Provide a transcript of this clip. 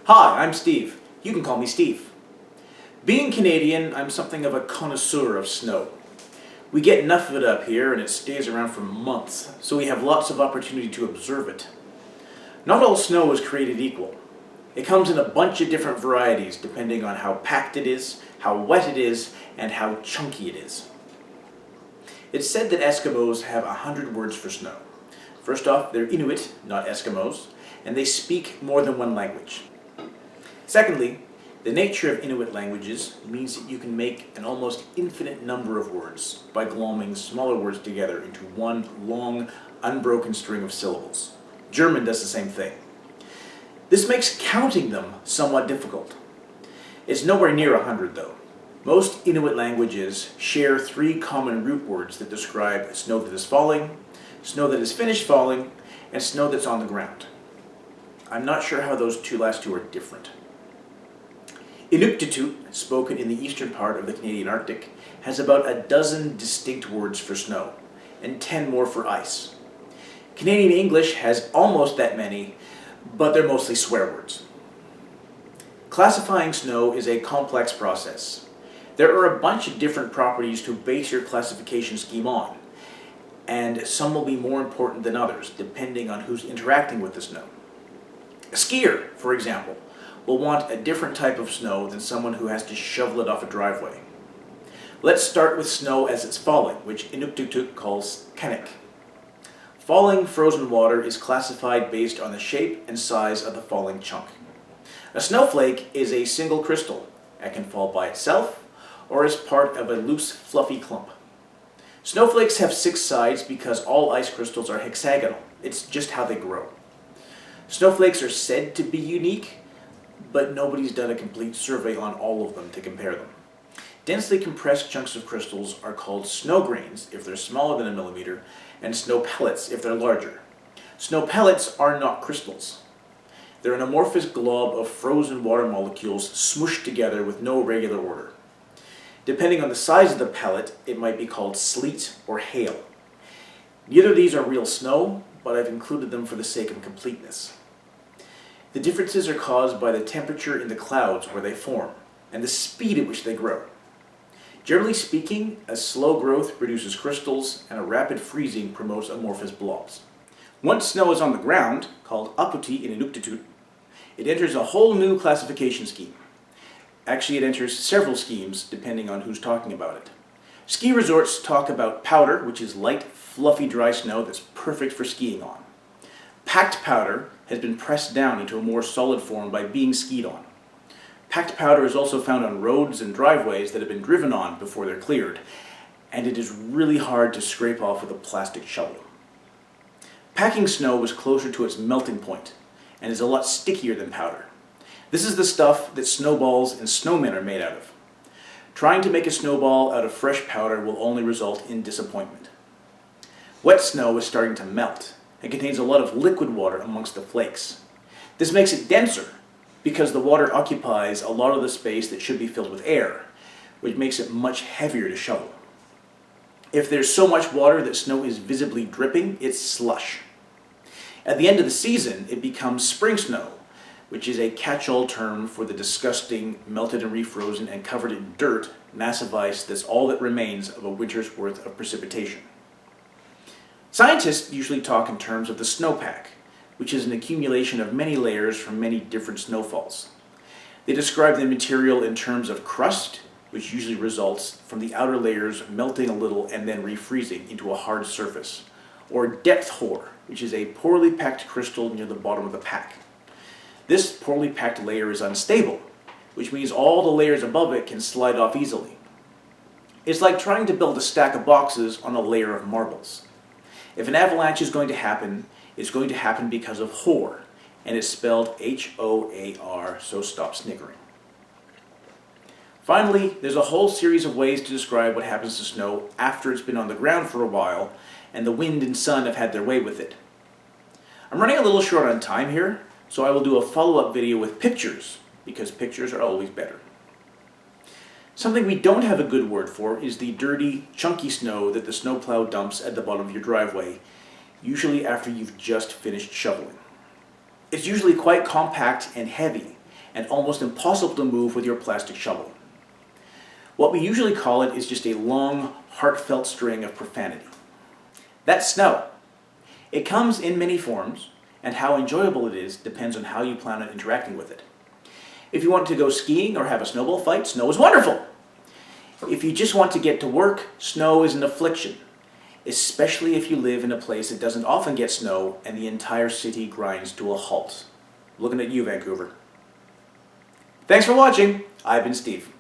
Hi, I'm Steve. You can call me Steve. Being Canadian, I'm something of a connoisseur of snow. We get enough of it up here and it stays around for months, so we have lots of opportunity to observe it. Not all snow is created equal. It comes in a bunch of different varieties depending on how packed it is, how wet it is, and how chunky it is. It's said that Eskimos have 100 words for snow. First off, they're Inuit, not Eskimos, and they speak more than one language. Secondly, the nature of Inuit languages means that you can make an almost infinite number of words by glomming smaller words together into one long, unbroken string of syllables. German does the same thing. This makes counting them somewhat difficult. It's nowhere near 100 though. Most Inuit languages share 3 common root words that describe snow that is falling, snow that is finished falling, and snow that's on the ground. I'm not sure how those last two are different. Inuktitut, spoken in the eastern part of the Canadian Arctic, has about a dozen distinct words for snow, and 10 more for ice. Canadian English has almost that many, but they're mostly swear words. Classifying snow is a complex process. There are a bunch of different properties to base your classification scheme on, and some will be more important than others, depending on who's interacting with the snow. A skier, for example, will want a different type of snow than someone who has to shovel it off a driveway. Let's start with snow as it's falling, which Inuktitut calls kanik. Falling frozen water is classified based on the shape and size of the falling chunk. A snowflake is a single crystal that can fall by itself or as part of a loose, fluffy clump. Snowflakes have 6 sides because all ice crystals are hexagonal. It's just how they grow. Snowflakes are said to be unique, but nobody's done a complete survey on all of them to compare them. Densely compressed chunks of crystals are called snow grains if they're smaller than a millimeter, and snow pellets if they're larger. Snow pellets are not crystals. They're an amorphous glob of frozen water molecules smooshed together with no regular order. Depending on the size of the pellet, it might be called sleet or hail. Neither of these are real snow, but I've included them for the sake of completeness. The differences are caused by the temperature in the clouds where they form, and the speed at which they grow. Generally speaking, a slow growth produces crystals, and a rapid freezing promotes amorphous blobs. Once snow is on the ground, called aputi in Inuktitut, it enters a whole new classification scheme. Actually, it enters several schemes depending on who's talking about it. Ski resorts talk about powder, which is light, fluffy, dry snow that's perfect for skiing on. Packed powder has been pressed down into a more solid form by being skied on. Packed powder is also found on roads and driveways that have been driven on before they're cleared, and it is really hard to scrape off with a plastic shovel. Packing snow is closer to its melting point, and is a lot stickier than powder. This is the stuff that snowballs and snowmen are made out of. Trying to make a snowball out of fresh powder will only result in disappointment. Wet snow is starting to melt, and contains a lot of liquid water amongst the flakes. This makes it denser because the water occupies a lot of the space that should be filled with air, which makes it much heavier to shovel. If there's so much water that snow is visibly dripping, it's slush. At the end of the season, it becomes spring snow, which is a catch-all term for the disgusting, melted and refrozen and covered in dirt, mass of ice that's all that remains of a winter's worth of precipitation. Scientists usually talk in terms of the snowpack, which is an accumulation of many layers from many different snowfalls. They describe the material in terms of crust, which usually results from the outer layers melting a little and then refreezing into a hard surface, or depth hoar, which is a poorly packed crystal near the bottom of the pack. This poorly packed layer is unstable, which means all the layers above it can slide off easily. It's like trying to build a stack of boxes on a layer of marbles. If an avalanche is going to happen, it's going to happen because of hoar, and it's spelled H-O-A-R, so stop snickering. Finally, there's a whole series of ways to describe what happens to snow after it's been on the ground for a while, and the wind and sun have had their way with it. I'm running a little short on time here, so I will do a follow-up video with pictures, because pictures are always better. Something we don't have a good word for is the dirty, chunky snow that the snowplow dumps at the bottom of your driveway, usually after you've just finished shoveling. It's usually quite compact and heavy, and almost impossible to move with your plastic shovel. What we usually call it is just a long, heartfelt string of profanity. That's snow. It comes in many forms, and how enjoyable it is depends on how you plan on interacting with it. If you want to go skiing or have a snowball fight, snow is wonderful. If you just want to get to work, snow is an affliction, especially if you live in a place that doesn't often get snow and the entire city grinds to a halt. Looking at you, Vancouver. Thanks for watching. I've been Steve.